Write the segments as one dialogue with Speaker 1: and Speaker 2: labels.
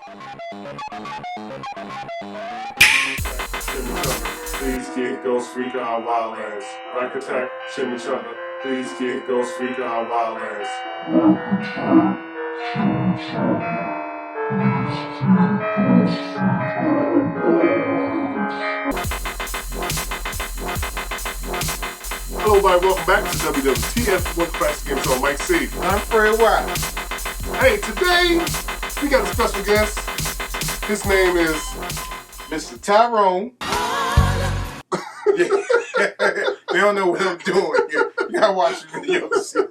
Speaker 1: Please get Ghost Freaker on Wildlands. Rack Attack, Chimichanga. Please get Ghost Freaker on Wildlands. Hello, everybody. Welcome back to WWTF, One Classic Game Show. MikeC.
Speaker 2: I'm Fred White.
Speaker 1: Hey, today we got a special guest. His name is
Speaker 2: Mr. Tyrone. They don't know what I'm doing here. You gotta watch the video to see.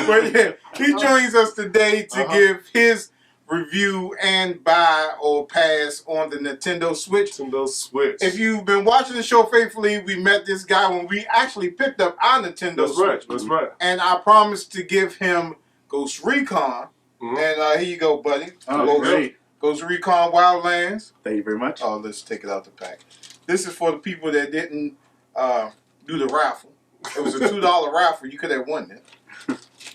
Speaker 2: But yeah, he joins us today to give his review and buy or pass on the Nintendo Switch.
Speaker 1: Nintendo Switch.
Speaker 2: If you've been watching the show faithfully, we met this guy when we actually picked up our Nintendo Switch.
Speaker 1: That's right.
Speaker 2: And I promised to give him Ghost Recon. And here you go, buddy. Ghost Recon Wildlands.
Speaker 3: Thank you very much.
Speaker 2: Oh, let's take it out the pack. This is for the people that didn't do the raffle. It was a $2 raffle. You could have won it.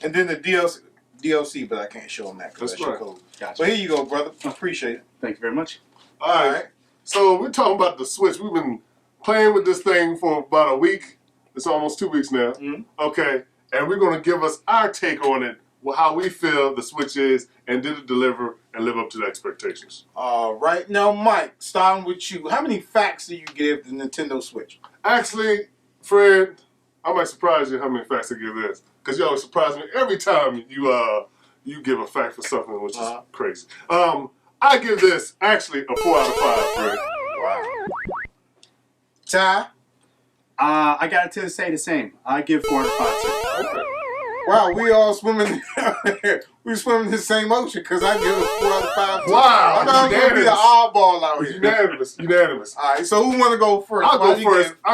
Speaker 2: And then the DLC, but I can't show them that because that's your code.
Speaker 3: Gotcha.
Speaker 2: But here you go, brother. Appreciate it.
Speaker 3: Thank you very much.
Speaker 1: All right. So we're talking about the Switch. We've been playing with this thing for about a week. It's almost 2 weeks now. Okay. And we're going to give us our take on it, how we feel the Switch is, and did it deliver and live up to the expectations.
Speaker 2: All right. Now, Mike, starting with you. How many facts do you give the Nintendo Switch?
Speaker 1: Actually, Fred, I might surprise you how many facts I give this. Because you always surprise me every time you give a fact for something, which is crazy. I give this actually a 4 out of 5, Fred.
Speaker 2: Wow. Ty?
Speaker 3: I got to say the same. I give 4 out of 5 too.
Speaker 2: Okay. Wow, we all swimming. We swimming in the same ocean because I give it a 4 out of 5 too.
Speaker 1: Wow,
Speaker 2: I'm going to be the oddball out here.
Speaker 1: Unanimous.
Speaker 2: All right, so who want to go first?
Speaker 1: I'll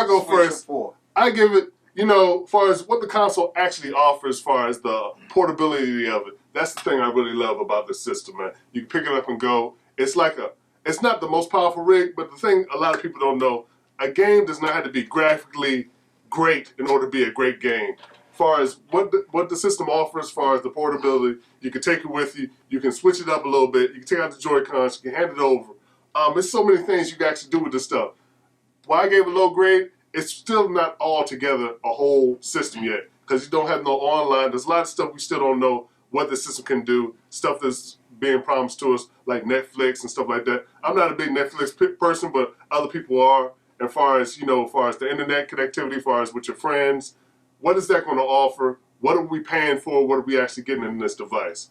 Speaker 1: go first. I give it, as far as what the console actually offers, as far as the portability of it. That's the thing I really love about this system, man. You can pick it up and go. It's not the most powerful rig, but the thing a lot of people don't know, a game does not have to be graphically great in order to be a great game. As far as what the system offers, as far as the portability, you can take it with you. You can switch it up a little bit. You can take out the Joy-Cons. You can hand it over. There's so many things you can actually do with this stuff. Why I gave it a low grade, it's still not all together a whole system yet because you don't have no online. There's a lot of stuff we still don't know what the system can do, stuff that's being promised to us like Netflix and stuff like that. I'm not a big Netflix person, but other people are. As far as the internet connectivity, as far as with your friends, what is that going to offer? What are we paying for? What are we actually getting in this device?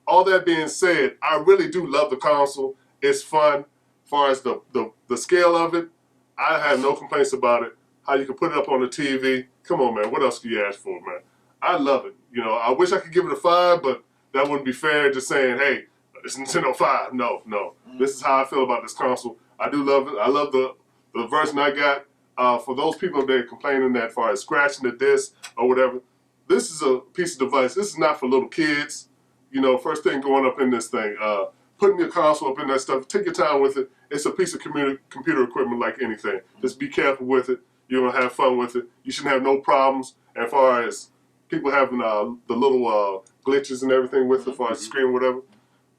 Speaker 1: All that being said, I really do love the console. It's fun. As far as the scale of it, I have no complaints about it. How you can put it up on the TV. Come on, man. What else can you ask for, man? I love it. I wish I could give it a 5, but that wouldn't be fair just saying, hey, it's Nintendo 5. No. This is how I feel about this console. I do love it. I love the version I got. For those people that are complaining that as far as scratching the disc or whatever, this is a piece of device. This is not for little kids. First thing going up in this thing, putting your console up in that stuff, take your time with it. It's a piece of computer equipment like anything. Just be careful with it. You're going to have fun with it. You shouldn't have no problems as far as people having the little glitches and everything with it, as far as the screen or whatever.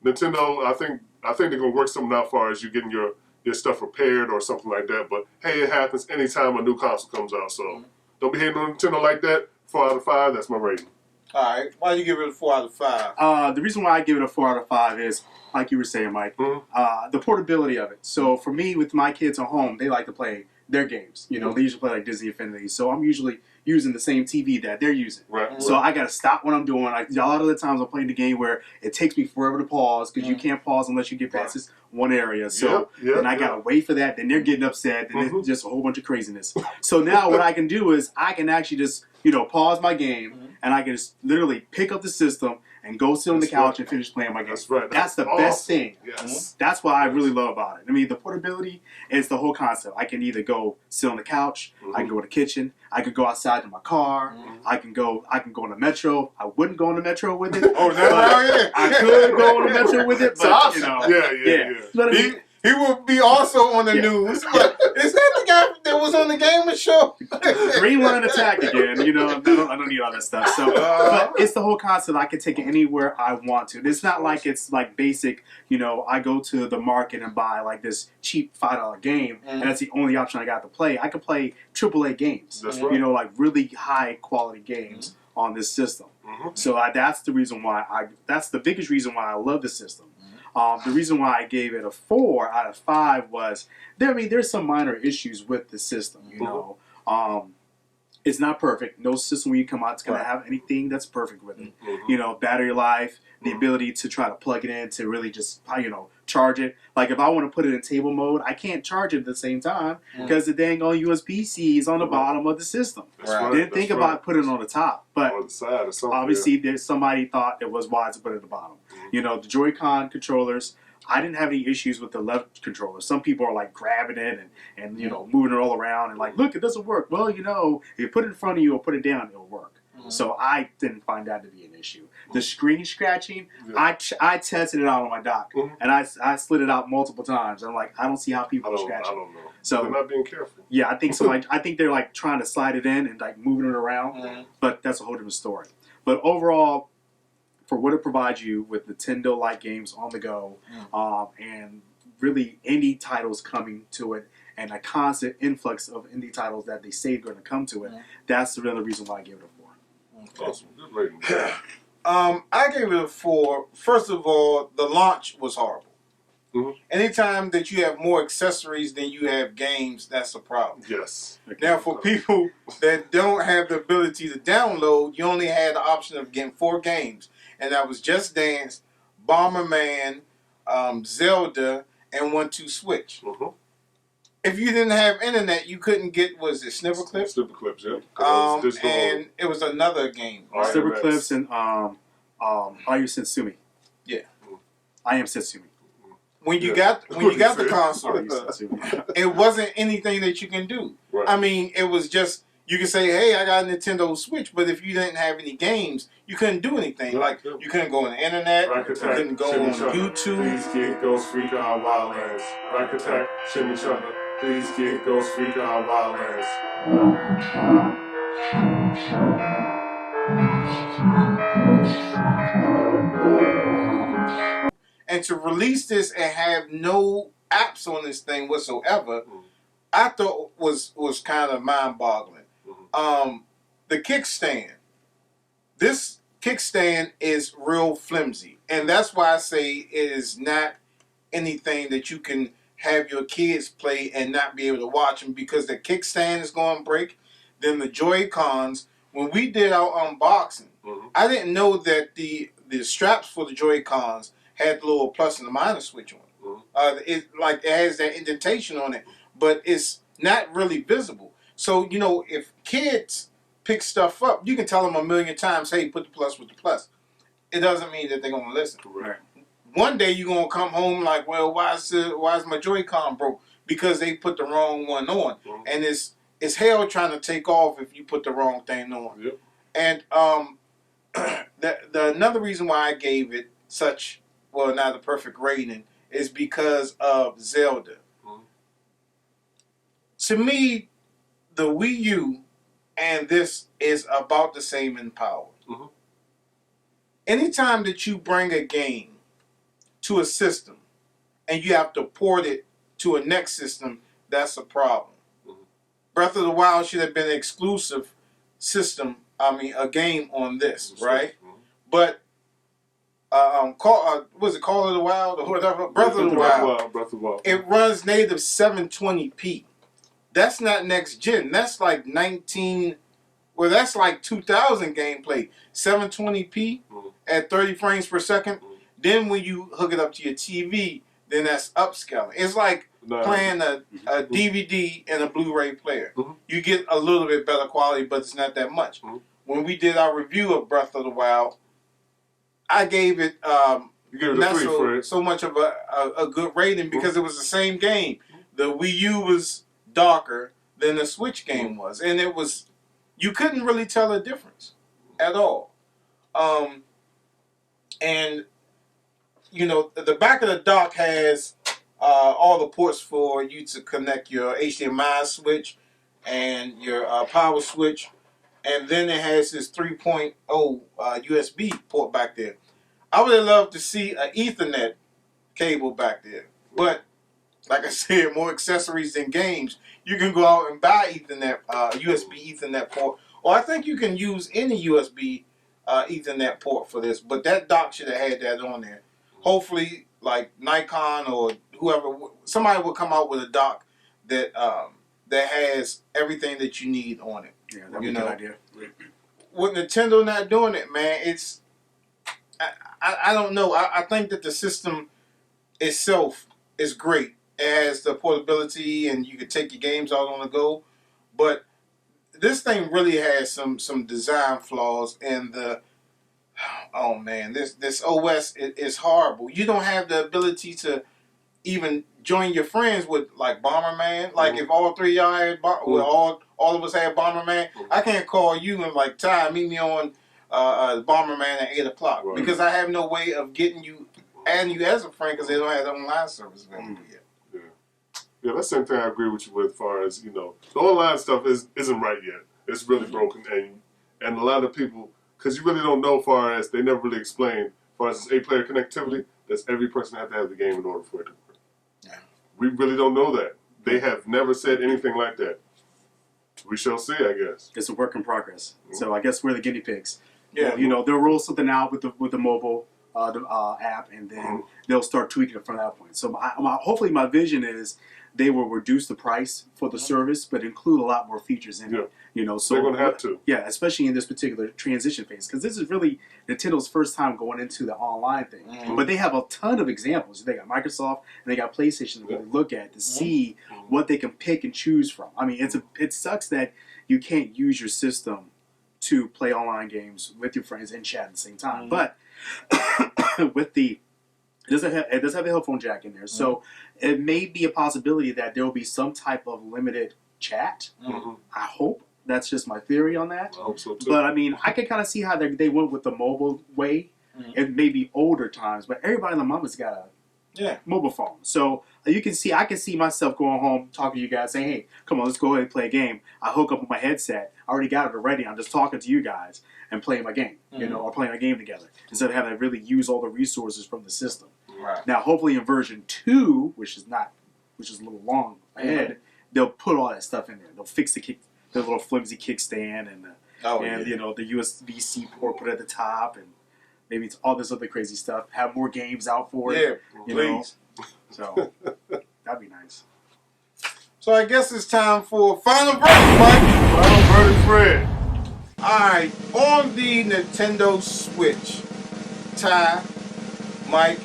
Speaker 1: Nintendo, I think they're going to work something out as far as you getting your stuff repaired or something like that. But hey, it happens anytime a new console comes out. So don't be hating on Nintendo like that. 4 out of 5, that's my rating.
Speaker 2: All right. Why do you give it a 4 out of 5?
Speaker 3: The reason why I give it a 4 out of 5 is, like you were saying, Mike, the portability of it. So for me, with my kids at home, they like to play their games. They usually play like Disney Infinity. So I'm usually using the same TV that they're using.
Speaker 1: Right.
Speaker 3: So I got to stop what I'm doing. A lot of the times I'm playing the game where it takes me forever to pause because you can't pause unless you get past this one area. So and I got to wait for that. Then they're getting upset. Then it's just a whole bunch of craziness. So now what I can do is I can actually just, pause my game and I can just literally pick up the system and go sit on the couch and finish playing my game.
Speaker 1: That's right.
Speaker 3: That's the best thing.
Speaker 1: Yes.
Speaker 3: That's what I really love about it. I mean, the portability is the whole concept. I can either go sit on the couch, I can go in the kitchen, I could go outside to my car, I can go on the metro. I wouldn't go on the metro with it. I could go on the metro with it, but
Speaker 1: Yeah.
Speaker 3: But I mean,
Speaker 2: He will be also on the news. But is that the guy it was on the Gamer Show.
Speaker 3: Green line attack again. You know, I don't need all that stuff. So, but it's the whole concept. I can take it anywhere I want to. It's not like it's like basic. You know, I go to the market and buy like this cheap $5 game, and that's the only option I got to play. I can play AAA games.
Speaker 1: That's right.
Speaker 3: You know, like really high quality games on this system. So that's the reason why that's the biggest reason why I love the system. The reason why I gave it a 4 out of 5 was there's some minor issues with the system. You know, it's not perfect. No system when you come out is going to have anything that's perfect with it. You know, battery life, the ability to try to plug it in to really just charge it. Like if I want to put it in table mode, I can't charge it at the same time because the dang on USB-C is on the bottom of the system. Didn't think about putting it on the top, but
Speaker 1: on the side or something,
Speaker 3: obviously there's somebody thought it was wise to put it at the bottom. You know, the Joy-Con controllers, I didn't have any issues with the left controller. Some people are like grabbing it and you know, moving it all around and like, look, it doesn't work. Well, you know, if you put it in front of you or put it down, it'll work. So I didn't find that to be an issue. The screen scratching, I tested it out on my dock, and I slid it out multiple times. I'm like, I don't see how people are scratching.
Speaker 1: I don't know.
Speaker 3: So
Speaker 1: they're not being careful.
Speaker 3: Yeah, I think so. I think they're like trying to slide it in and like moving it around, but that's a whole different story. But overall, for what it provides you with Nintendo-like games on the go, and really indie titles coming to it, and a constant influx of indie titles that they say are going to come to it, that's another reason why I gave it a 4.
Speaker 1: Awesome. Good rating.
Speaker 2: I gave it a 4. First of all, the launch was horrible. Anytime that you have more accessories than you have games, that's a problem.
Speaker 1: Yes.
Speaker 2: Now, for people that don't have the ability to download, you only had the option of getting 4 games. And that was Just Dance, Bomberman, Zelda, and 1-2 Switch. If you didn't have internet, you couldn't get, Snipper Clips?
Speaker 1: Snipper Clips, yeah.
Speaker 2: And it was another game.
Speaker 3: Right? Snipper Clips and Are You Sensumi? Yeah. I Am Sensumi.
Speaker 2: When you got the console, it wasn't anything that you can do. I mean, it was just, you can say, hey, I got a Nintendo Switch, but if you didn't have any games, you couldn't do anything. Like, you couldn't go on the internet, you couldn't go on YouTube.
Speaker 1: Please get Ghost Freak on Wildlands. Rack Attack, Shimmy Chugga. Please get Ghost Freak on Wildlands.
Speaker 2: And to release this and have no apps on this thing whatsoever, I thought was kind of mind-boggling. The kickstand. This kickstand is real flimsy. And that's why I say it is not anything that you can have your kids play and not be able to watch them, because the kickstand is going to break. Then the Joy-Cons. When we did our unboxing, I didn't know that the straps for the Joy-Cons had the little plus and the minus switch on it. It has that indentation on it, but it's not really visible. So, you know, if kids pick stuff up, you can tell them a million times, hey, put the plus with the plus. It doesn't mean that they're going to listen.
Speaker 1: Right.
Speaker 2: One day you're going to come home like, well, why is my Joy-Con broke? Because they put the wrong one on. And it's hell trying to take off if you put the wrong thing on.
Speaker 1: Yep.
Speaker 2: And the another reason why I gave it such, well, not the perfect rating, is because of Zelda. To me, the Wii U and this is about the same in power. Anytime that you bring a game to a system and you have to port it to a next system, that's a problem. Breath of the Wild should have been an exclusive system, a game on this, right? But was it Call of the Wild or whatever? Breath of the Wild. It runs native 720p. That's not next gen. That's like that's like 2000 gameplay. 720p at 30 frames per second. Then when you hook it up to your TV, then that's upscaling. It's like playing a DVD and a Blu-ray player. You get a little bit better quality, but it's not that much. When we did our review of Breath of the Wild, I gave it not so much of a good rating because it was the same game. The Wii U was darker than the Switch game was, and you couldn't really tell a difference at all. And you know, the back of the dock has all the ports for you to connect your HDMI switch, and your power switch, and then it has this 3.0 USB port back there. I would have loved to see an Ethernet cable back there, but like I said, more accessories than games. You can go out and buy Ethernet, USB Ethernet port, or I think you can use any USB Ethernet port for this. But that dock should have had that on there. Hopefully, like Nikon or whoever, somebody will come out with a dock that that has everything that you need on it.
Speaker 3: Yeah, that'd be a good idea.
Speaker 2: With Nintendo not doing it, man, it's I don't know. I think that the system itself is great. It has the portability, and you can take your games out on the go. But this thing really has some design flaws, and oh man, this OS is horrible. You don't have the ability to even join your friends with like Bomberman. Like if all three of y'all had all of us had Bomberman, I can't call you and like Ty, meet me on Bomberman at 8 o'clock because I have no way of getting you, adding you as a friend because they don't have the online service available yet.
Speaker 1: Yeah, that's the same thing I agree with you with as far as, the online stuff isn't right yet. It's really broken, and a lot of people, because you really don't know as far as, they never really explain, as far as this 8-player connectivity, that's every person have to have the game in order for it to work. Yeah. We really don't know that. They have never said anything like that. We shall see, I guess.
Speaker 3: It's a work in progress. So I guess we're the guinea pigs.
Speaker 2: Yeah.
Speaker 3: They'll roll something out with the mobile app, and then they'll start tweaking it from that point. So hopefully my vision is they will reduce the price for the service, but include a lot more features in it. So
Speaker 1: they're going to have to.
Speaker 3: Yeah, especially in this particular transition phase, because this is really Nintendo's first time going into the online thing. But they have a ton of examples. They got Microsoft and they got PlayStation to really look at to see what they can pick and choose from. I mean, it sucks that you can't use your system to play online games with your friends and chat at the same time. But with it does have a headphone jack in there, so it may be a possibility that there will be some type of limited chat. I hope. That's just my theory on that.
Speaker 1: I hope so too.
Speaker 3: But I mean, I can kind of see how they went with the mobile way. It may be older times, but everybody in the mama's got a mobile phone. So I can see myself going home, talking to you guys, saying, hey, come on, let's go ahead and play a game. I hook up with my headset. I already got it already. I'm just talking to you guys and playing my game, or playing a game together, instead of having to really use all the resources from the system.
Speaker 2: Right.
Speaker 3: Now, hopefully in version 2, which is a little long ahead, they'll put all that stuff in there. They'll fix the little flimsy kickstand and the USB-C port put at the top, and maybe it's all this other crazy stuff. Have more games out for it.
Speaker 2: Yeah, please.
Speaker 3: So that'd be nice.
Speaker 2: So I guess it's time for final verdict, Mike.
Speaker 1: Final verdict, Fred.
Speaker 2: Alright, on the Nintendo Switch, Ty, Mike,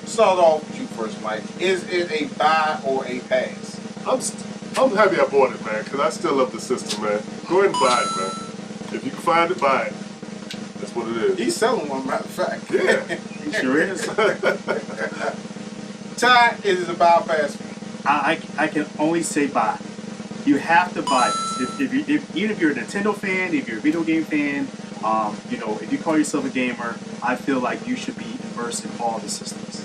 Speaker 2: start off with you first, Mike. Is it a buy or a pass?
Speaker 1: I'm happy I bought it, man, because I still love the system, man. Go ahead and buy it, man. If you can find it, buy it. That's what it is.
Speaker 2: He's selling one, matter of fact.
Speaker 1: Yeah.
Speaker 3: He sure is.
Speaker 2: Ty, is it a buy or pass?
Speaker 3: I can only say buy. You have to buy this. Even if you're a Nintendo fan, if you're a video game fan, if you call yourself a gamer, I feel like you should be immersed in all the systems.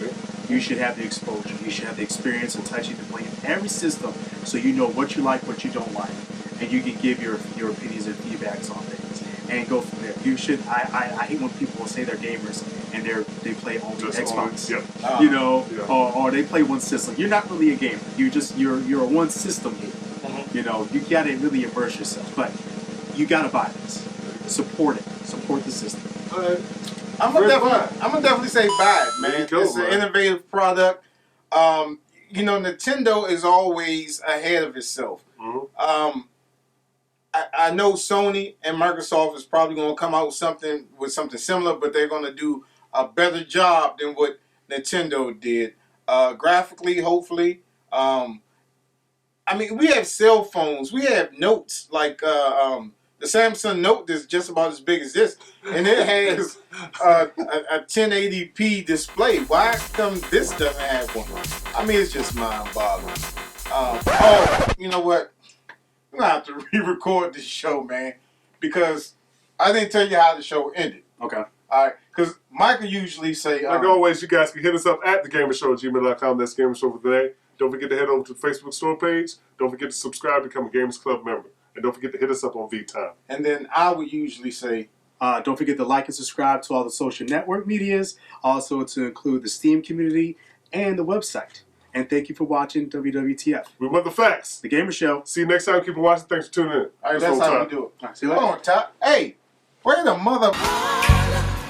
Speaker 3: You should have the exposure. You should have the experience of touching and playing every system, so you know what you like, what you don't like, and you can give your opinions and feedbacks on things, and go from there. You should. I hate when people say they're gamers and they play only Xbox, or they play one system. You're not really a gamer. You're a one system gamer. You gotta really immerse yourself, but you gotta buy this. Support it. Support the system.
Speaker 2: I'm gonna definitely say buy it, man. It's an innovative product. Nintendo is always ahead of itself. I know Sony and Microsoft is probably going to come out with something similar, but they're going to do a better job than what Nintendo did. Graphically, hopefully. We have cell phones. We have notes like the Samsung Note is just about as big as this, and it has a 1080p display. Why come this doesn't have one? It's just mind-boggling. You know what? I'm going to have to re-record this show, man, because I didn't tell you how the show ended.
Speaker 3: Okay.
Speaker 2: All right, because Michael usually say...
Speaker 1: like always, you guys can hit us up at thagamersshow@gmail.com. That's Gamer Show for today. Don't forget to head over to the Facebook store page. Don't forget to subscribe to become a Gamers Club member. And don't forget to hit us up on vTime.
Speaker 2: And then I would usually say,
Speaker 3: don't forget to like and subscribe to all the social network medias, also to include the Steam community and the website. And thank you for watching WWTF.
Speaker 1: Remember the facts.
Speaker 3: The Gamer Show.
Speaker 1: See you next time. Keep on watching. Thanks for tuning in.
Speaker 2: all right, that's how we do it.
Speaker 3: All right, see you later.
Speaker 2: Hold on, Top. Hey, where the mother...